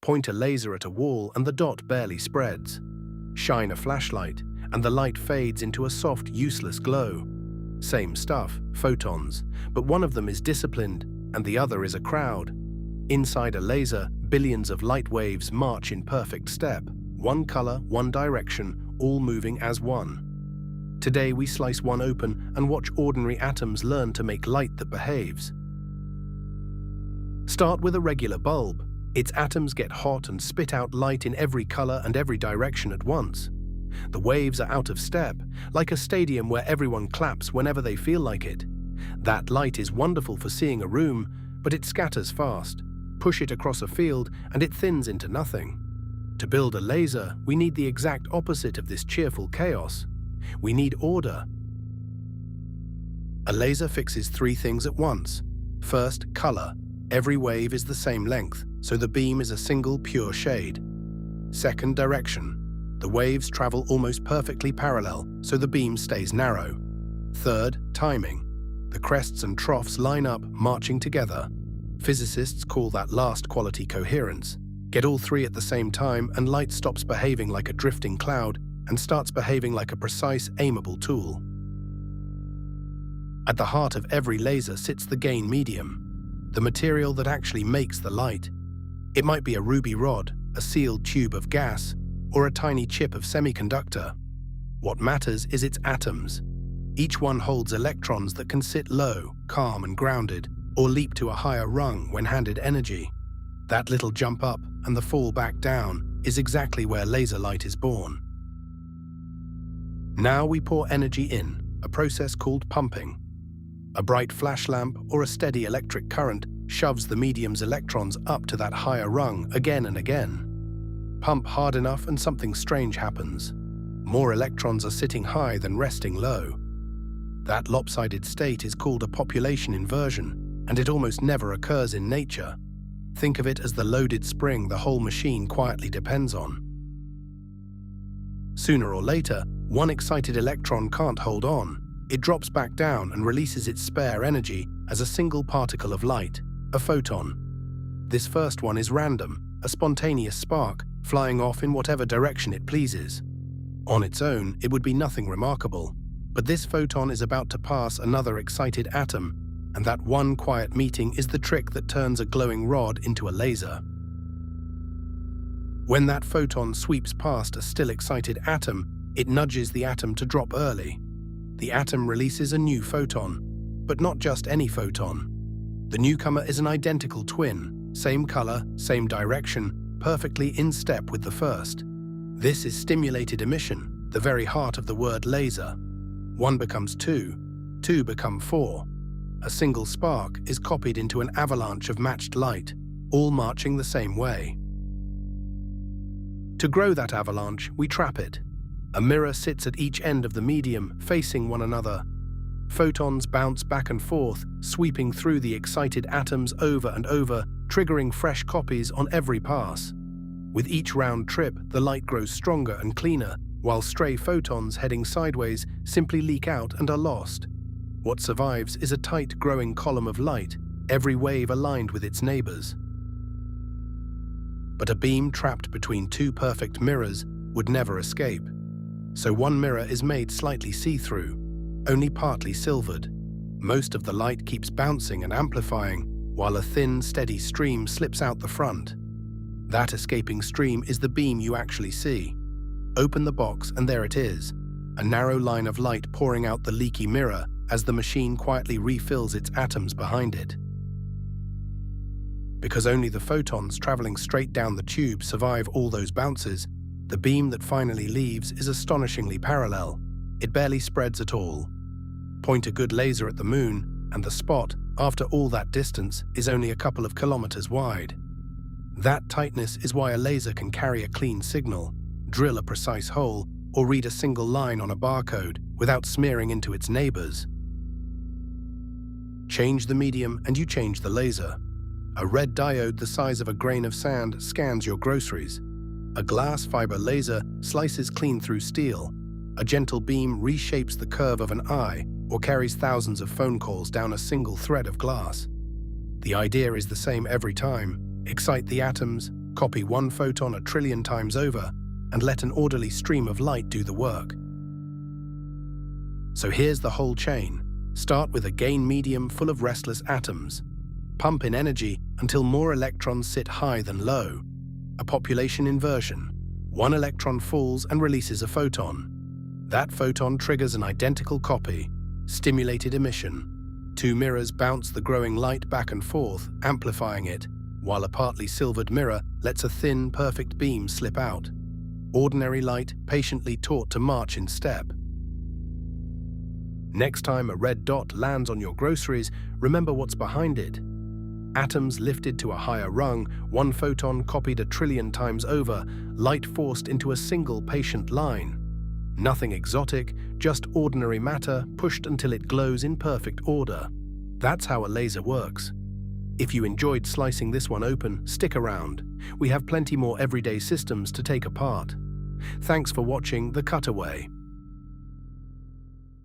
Point a laser at a wall and the dot barely spreads. Shine a flashlight and the light fades into a soft, useless glow. Same stuff, photons, but one of them is disciplined and the other is a crowd. Inside a laser, billions of light waves march in perfect step. One color, one direction, all moving as one. Today we slice one open and watch ordinary atoms learn to make light that behaves. Start with a regular bulb. Its atoms get hot and spit out light in every color and every direction at once. The waves are out of step, like a stadium where everyone claps whenever they feel like it. That light is wonderful for seeing a room, but it scatters fast. Push it across a field and it thins into nothing. To build a laser, we need the exact opposite of this cheerful chaos. We need order. A laser fixes three things at once. First, color. Every wave is the same length, so the beam is a single pure shade. Second, direction. The waves travel almost perfectly parallel, so the beam stays narrow. Third, timing. The crests and troughs line up, marching together. Physicists call that last quality coherence. Get all three at the same time and light stops behaving like a drifting cloud and starts behaving like a precise, aimable tool. At the heart of every laser sits the gain medium, the material that actually makes the light. It might be a ruby rod, a sealed tube of gas, or a tiny chip of semiconductor. What matters is its atoms. Each one holds electrons that can sit low, calm and grounded, or leap to a higher rung when handed energy. That little jump up and the fall back down is exactly where laser light is born. Now we pour energy in, a process called pumping. A bright flash lamp or a steady electric current shoves the medium's electrons up to that higher rung again and again. Pump hard enough and something strange happens. More electrons are sitting high than resting low. That lopsided state is called a population inversion, and it almost never occurs in nature. Think of it as the loaded spring the whole machine quietly depends on. Sooner or later, one excited electron can't hold on. It drops back down and releases its spare energy as a single particle of light, a photon. This first one is random, a spontaneous spark, flying off in whatever direction it pleases. On its own, it would be nothing remarkable, but this photon is about to pass another excited atom, and that one quiet meeting is the trick that turns a glowing rod into a laser. When that photon sweeps past a still excited atom, it nudges the atom to drop early. The atom releases a new photon, but not just any photon. The newcomer is an identical twin, same color, same direction, perfectly in step with the first. This is stimulated emission, the very heart of the word laser. One becomes two become four. A single spark is copied into an avalanche of matched light, all marching the same way. To grow that avalanche, we trap it. A mirror sits at each end of the medium, facing one another. Photons bounce back and forth, sweeping through the excited atoms over and over, triggering fresh copies on every pass. With each round trip, the light grows stronger and cleaner, while stray photons heading sideways simply leak out and are lost. What survives is a tight, growing column of light, every wave aligned with its neighbors. But a beam trapped between two perfect mirrors would never escape. So one mirror is made slightly see-through, only partly silvered. Most of the light keeps bouncing and amplifying, while a thin, steady stream slips out the front. That escaping stream is the beam you actually see. Open the box and there it is, a narrow line of light pouring out the leaky mirror as the machine quietly refills its atoms behind it. Because only the photons traveling straight down the tube survive all those bounces, the beam that finally leaves is astonishingly parallel. It barely spreads at all. Point a good laser at the moon, and the spot, after all that distance, is only a couple of kilometers wide. That tightness is why a laser can carry a clean signal, drill a precise hole, or read a single line on a barcode without smearing into its neighbors. Change the medium and you change the laser. A red diode the size of a grain of sand scans your groceries. A glass fiber laser slices clean through steel. A gentle beam reshapes the curve of an eye or carries thousands of phone calls down a single thread of glass. The idea is the same every time. Excite the atoms, Copy one photon a trillion times over, and let an orderly stream of light do the work. So here's the whole chain. Start with a gain medium full of restless atoms. Pump in energy until more electrons sit high than low. A population inversion. One electron falls and releases a photon. That photon triggers an identical copy, stimulated emission. Two mirrors bounce the growing light back and forth, amplifying it, while a partly silvered mirror lets a thin, perfect beam slip out. Ordinary light patiently taught to march in step. Next time a red dot lands on your groceries, remember what's behind it. Atoms lifted to a higher rung, one photon copied a trillion times over, light forced into a single patient line. Nothing exotic, just ordinary matter pushed until it glows in perfect order. That's how a laser works. If you enjoyed slicing this one open, stick around. We have plenty more everyday systems to take apart. Thanks for watching The Cutaway.